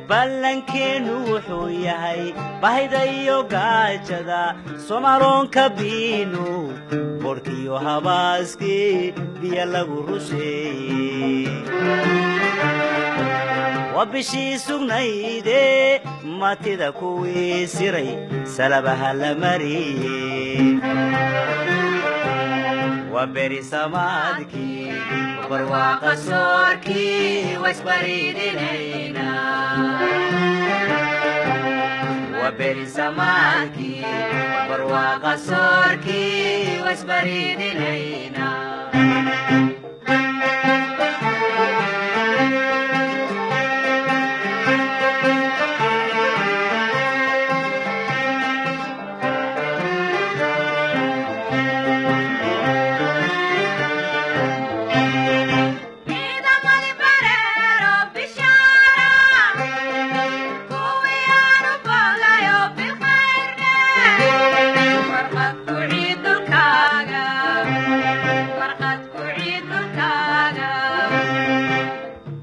ballankeenu wuxuu yahay bahida iyo gaajada Soomaaloon ka biinu borkiyo habaaskii biyo lagu rusheeyey wabishii sugnayde matida kuwii siray salabaha la mariyey وبري سمادكي وبرواق صوركي واسبريدينينا وبري سمادكي وبرواق صوركي واسبريدينينا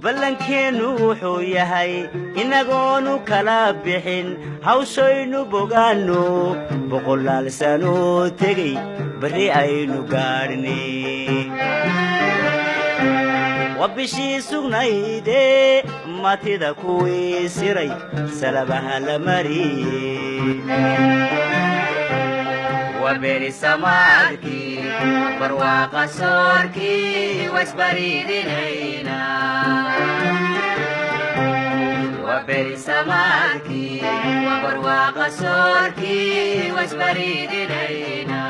ballankeenu wuxuu yahay inagoonu kala bixin hawshaynu bogaano boqolaal sano tegay bari aynu gaarnay wabishii sugnayde matida kuwii siray salabaha la mariyey وبري سمادكي برواق صوركي واسبريدينينا وبري سمادكي برواق صوركي واسبريدينينا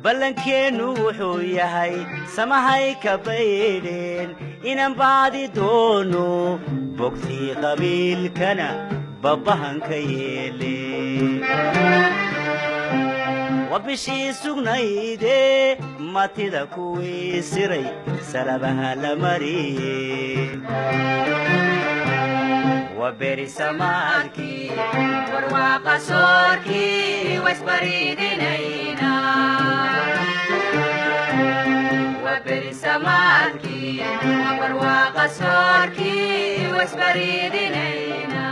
ballankeenu wuxuu yahay samahay ka baydeen inaan baadi doono bogtii qabiilkana babahan ka yeelee wabishii sugnayde matida kuwii siray salabaha la mariyey وبري سمادكي برواق صوركي واسبريدينينا وبري سمادكي برواق صوركي واسبريدينينا